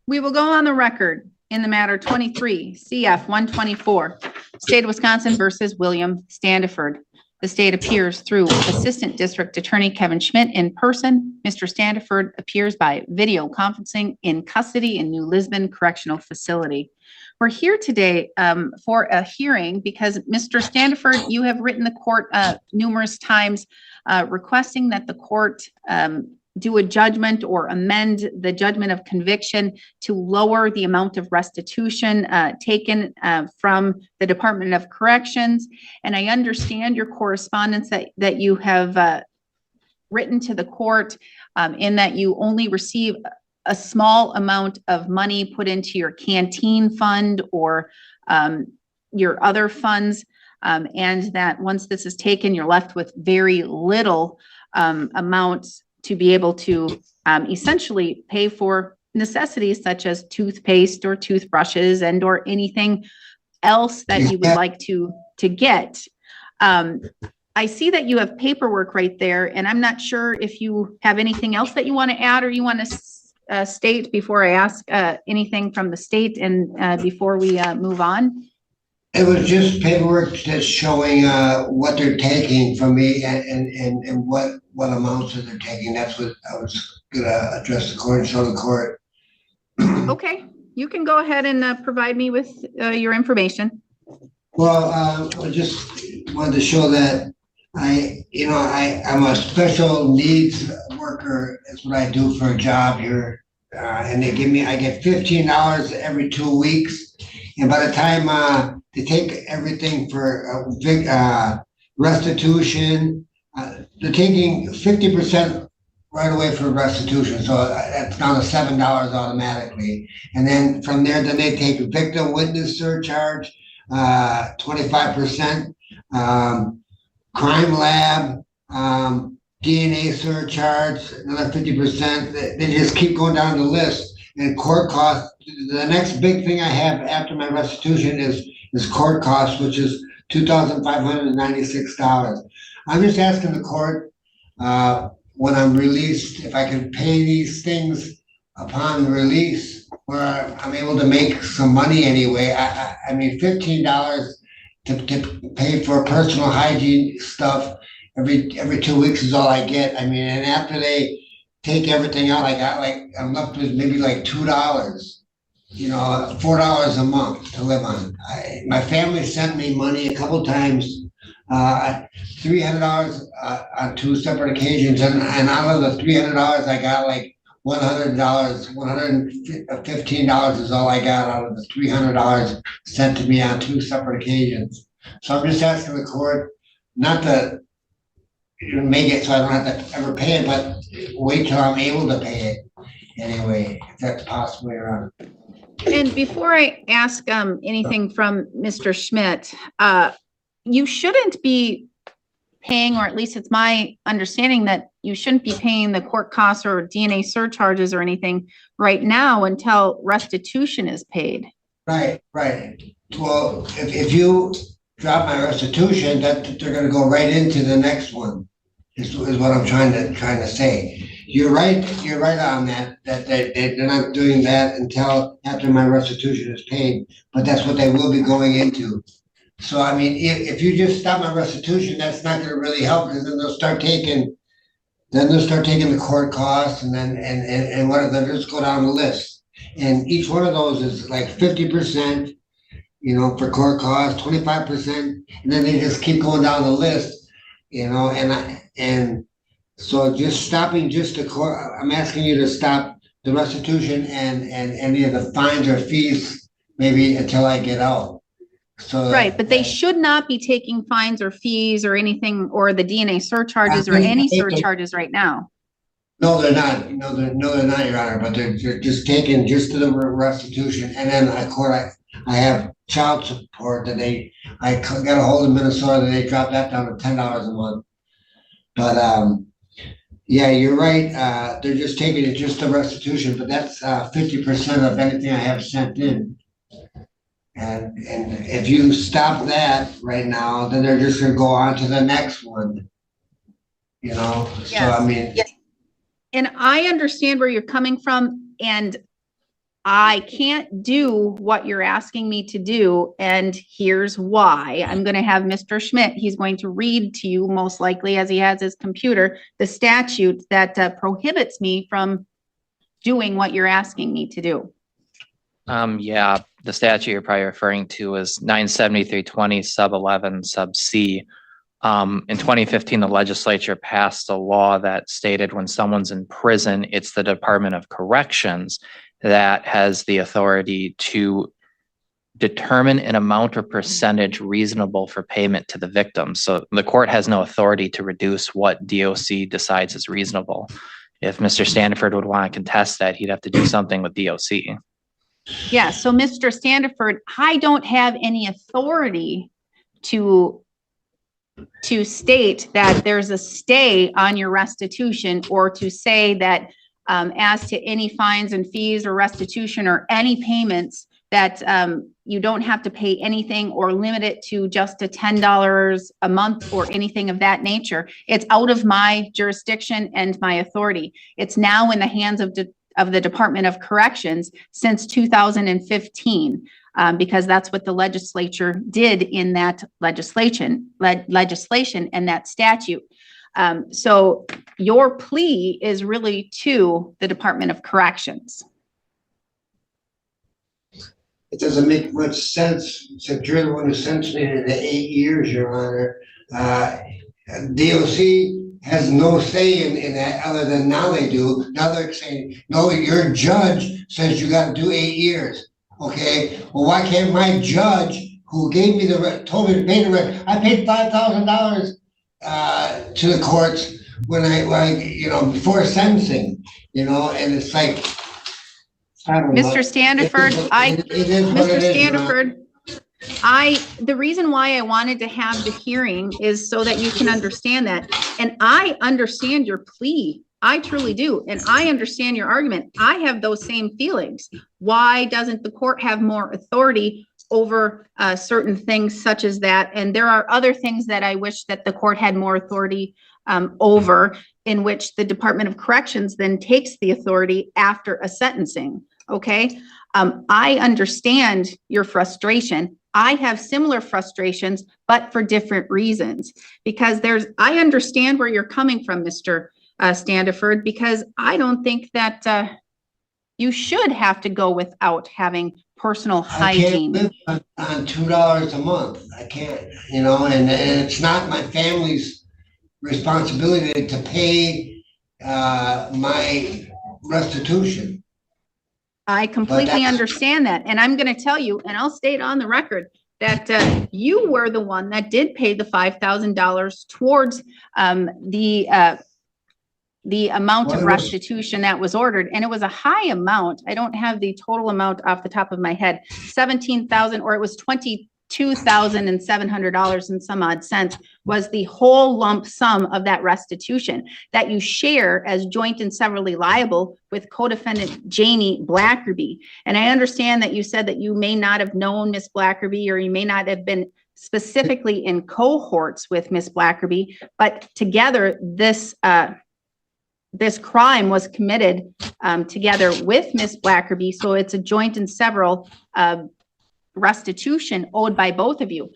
We will go on the record in the matter 23 CF 124, State of Wisconsin versus William Standiford. The state appears through Assistant District Attorney Kevin Schmidt in person. Mr. Standiford appears by video conferencing in custody in New Lisbon Correctional Facility. We're here today for a hearing because Mr. Standiford, you have written the court numerous times requesting that the court do a judgment or amend the judgment of conviction to lower the amount of restitution taken from the Department of Corrections. And I understand your correspondence that you have written to the court in that you only receive a small amount of money put into your canteen fund or your other funds, and that once this is taken, you're left with very little amounts to be able to essentially pay for necessities such as toothpaste or toothbrushes and or anything else that you would like to get. I see that you have paperwork right there, and I'm not sure if you have anything else that you want to add or you want to state before I ask anything from the state and before we move on. It was just paperwork that's showing what they're taking from me and what amounts that they're taking. That's what I was gonna address the court and show the court. Okay, you can go ahead and provide me with your information. Well, I just wanted to show that I'm a special needs worker. That's what I do for a job here. And I get $15 every 2 weeks. And by the time they take everything for restitution, they're taking 50% right away for restitution. So that's down to $7 automatically. And then from there, then they take victim witness surcharge, 25%, crime lab, DNA surcharge, another 50%. They just keep going down the list. And court costs, the next big thing I have after my restitution is court costs, which is $2,596. I'm just asking the court, when I'm released, if I can pay these things upon release, where I'm able to make some money anyway. I mean, $15 to pay for personal hygiene stuff every 2 weeks is all I get. I mean, and after they take everything out, I'm left with maybe like $2, $4 a month to live on. My family sent me money a couple times, $300 on 2 separate occasions, and out of the $300, I got like $100, $115 is all I got out of the $300 sent to me on 2 separate occasions. So I'm just asking the court not to make it so I don't have to ever pay it, but wait till I'm able to pay it anyway, if that's possibly around. And before I ask anything from Mr. Schmidt, you shouldn't be paying, or at least it's my understanding that you shouldn't be paying the court costs or DNA surcharges or anything right now until restitution is paid. Right. Well, if you drop my restitution, that they're going to go right into the next one. Is what I'm trying to say. You're right on that they're not doing that until after my restitution is paid, but that's what they will be going into. So I mean, if you just stop my restitution, that's not going to really help, because then they'll start taking the court costs, and then and what they'll just go down the list, and each one of those is like 50%, for court costs, 25%, and then they just keep going down the list, and so just stopping just the court. I'm asking you to stop the restitution and any of the fines or fees maybe until I get out. So right, but they should not be taking fines or fees or anything, or the DNA surcharges or any surcharges right now. No, they're not. No, they're not, Your Honor. But they're just taking just to the restitution, and then I have child support that I got a hold of Minnesota, and they dropped that down to $10 a month. But yeah, you're right. They're just taking it just the restitution, but that's 50% of anything I have sent in. And if you stop that right now, then they're just going to go on to the next one. Yes. So I mean, yes. And I understand where you're coming from, and I can't do what you're asking me to do, and here's why. I'm going to have Mr. Schmidt, he's going to read to you, most likely, as he has his computer, the statute that prohibits me from doing what you're asking me to do. Yeah, the statute you're probably referring to is 97320 sub 11 sub C. In 2015, the legislature passed a law that stated when someone's in prison, it's the Department of Corrections that has the authority to determine an amount or percentage reasonable for payment to the victim. So the court has no authority to reduce what DOC decides is reasonable. If Mr. Standiford would want to contest that, he'd have to do something with DOC. Yeah, so Mr. Standiford, I don't have any authority to state that there's a stay on your restitution, or to say that as to any fines and fees or restitution or any payments that you don't have to pay anything, or limit it to just a $10 a month or anything of that nature. It's out of my jurisdiction and my authority. It's now in the hands of the Department of Corrections since 2015. Because that's what the legislature did in that legislation and that statute. So your plea is really to the Department of Corrections. It doesn't make much sense, except you're the one who sentenced me to the 8 years, Your Honor. DOC has no say in that, other than now they do. Now they're saying, no, your judge says you got to do 8 years. Okay, well, why can't my judge, who gave me told me to pay the rent, I paid $5,000 to the courts when I before sentencing, and it's like, I don't know. Mr. Standiford, the reason why I wanted to have the hearing is so that you can understand that. And I understand your plea. I truly do. And I understand your argument. I have those same feelings. Why doesn't the court have more authority over certain things such as that? And there are other things that I wish that the court had more authority over, in which the Department of Corrections then takes the authority after a sentencing. Okay. I understand your frustration. I have similar frustrations, but for different reasons, because I understand where you're coming from, Mr. Standiford, because I don't think that you should have to go without having personal hygiene. I can't live on $2 a month. I can't, and it's not my family's responsibility to pay my restitution. I completely understand that. And I'm going to tell you, and I'll state on the record, that you were the one that did pay the $5,000 towards the amount of restitution that was ordered. And it was a high amount. I don't have the total amount off the top of my head, 17,000, or it was $22,700 and some odd cents was the whole lump sum of that restitution that you share as joint and severally liable with co-defendant Jamie Blackerby. And I understand that you said that you may not have known Miss Blackerby, or you may not have been specifically in cohorts with Miss Blackerby, but together this crime was committed together with Miss Blackerby. So it's a joint and several restitution owed by both of you.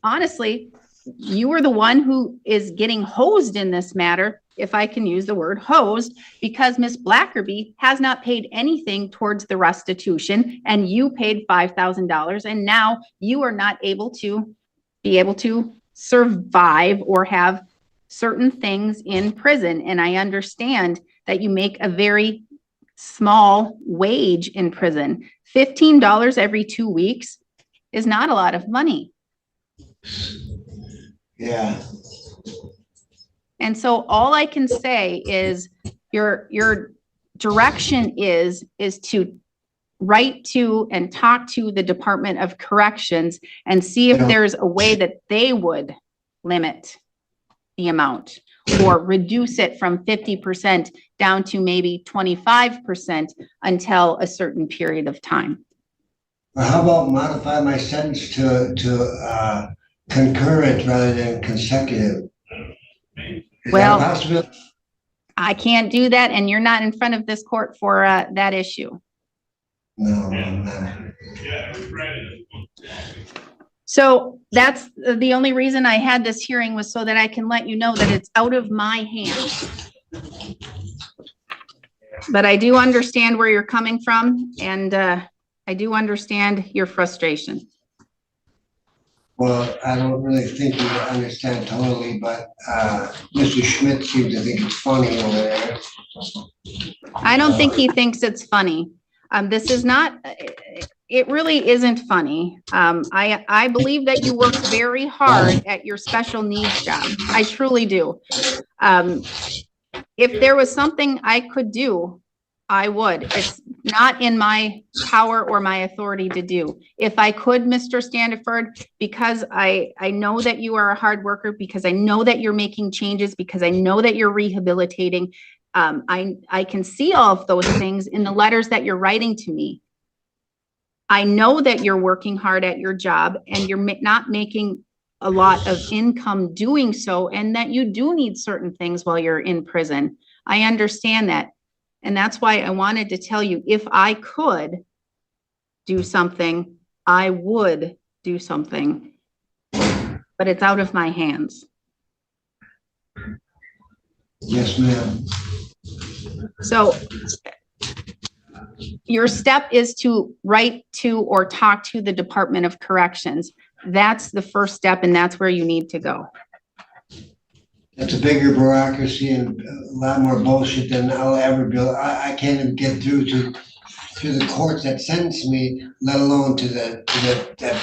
Honestly, you were the one who is getting hosed in this matter, if I can use the word hosed, because Miss Blackerby has not paid anything towards the restitution, and you paid $5,000, and now you are not able to survive or have certain things in prison. And I understand that you make a very small wage in prison. $15 every 2 weeks is not a lot of money. Yeah. And so all I can say is your direction is to write to and talk to the Department of Corrections and see if there's a way that they would limit the amount or reduce it from 50% down to maybe 25% until a certain period of time. Well, how about modify my sentence to concurrent rather than consecutive? Well, I can't do that, and you're not in front of this court for that issue. No, I'm not. So that's the only reason I had this hearing was so that I can let you know that it's out of my hands. But I do understand where you're coming from, and I do understand your frustration. Well, I don't really think you understand totally, but Mr. Schmidt seems to think it's funny over there. I don't think he thinks it's funny. This is not, it really isn't funny. I believe that you work very hard at your special needs job. I truly do. If there was something I could do, I would. It's not in my power or my authority to do. If I could, Mr. Standiford, because I know that you are a hard worker, because I know that you're making changes, because I know that you're rehabilitating, I can see all of those things in the letters that you're writing to me. I know that you're working hard at your job and you're not making a lot of income doing so, and that you do need certain things while you're in prison. I understand that. And that's why I wanted to tell you, if I could do something, I would do something, but it's out of my hands. Yes, ma'am. So your step is to write to or talk to the Department of Corrections. That's the first step, and that's where you need to go. That's a bigger bureaucracy and a lot more bullshit than I'll ever be. I can't even get through to the courts that sentence me, let alone to that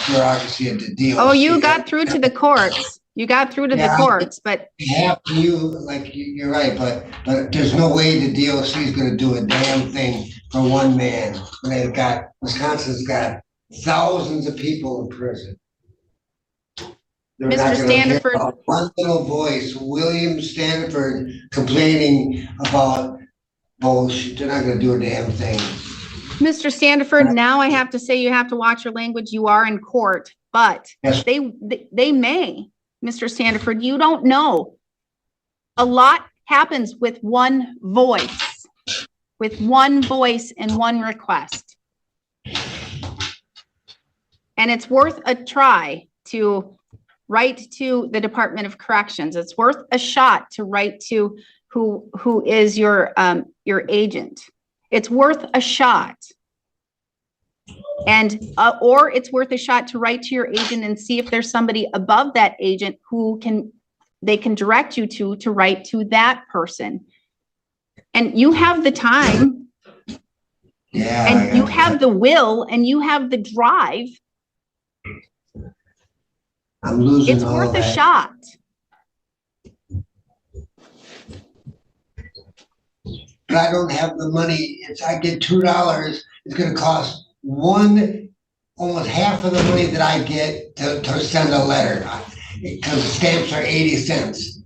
bureaucracy of the deal. Oh, you got through to the courts. You got through to the courts, but half of you, like you're right, but there's no way the DOC is going to do a damn thing for one man. Wisconsin's got thousands of people in prison. Mr. Standiford, one little voice, William Standiford, complaining about bullshit. They're not going to do a damn thing. Mr. Standiford, now I have to say you have to watch your language. You are in court, but yes. they may, Mr. Standiford, you don't know. A lot happens with one voice and one request. And it's worth a try to write to the Department of Corrections. It's worth a shot to write to who is your agent. It's worth a shot. And or it's worth a shot to write to your agent and see if there's somebody above that agent who they can direct you to write to that person. And you have the time. Yeah. And you have the will and you have the drive. I'm losing. It's worth a shot. But I don't have the money. I get $2. It's going to cost almost half of the money that I get to send a letter, because the stamps are 80 cents.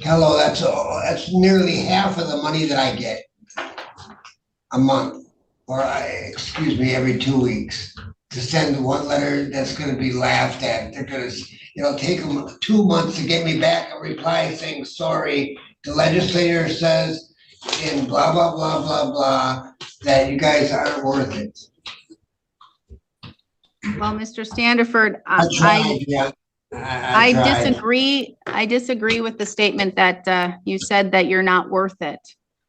Hello, that's nearly half of the money that I get a month, or every 2 weeks, to send one letter that's going to be laughed at. They're going to, it'll take them 2 months to get me back a reply saying, sorry, the legislator says in blah, blah, blah, blah, blah, that you guys aren't worth it. Well, Mr. Standiford, I disagree. I disagree with the statement that you said that you're not worth it,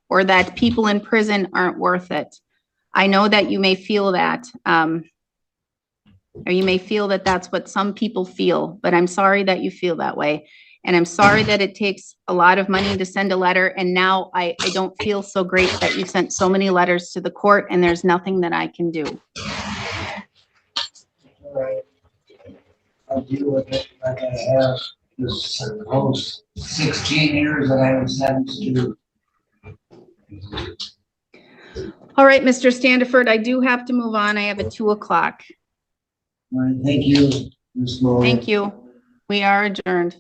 or that people in prison aren't worth it. I know that you may feel that, or you may feel that that's what some people feel, but I'm sorry that you feel that way. And I'm sorry that it takes a lot of money to send a letter. And now I don't feel so great that you sent so many letters to the court and there's nothing that I can do. Right. I'll deal with it like I have this almost 16 years that I have sentenced to. All right, Mr. Standiford, I do have to move on. I have a 2 o'clock. All right, thank you, Ms. Moore. Thank you. We are adjourned.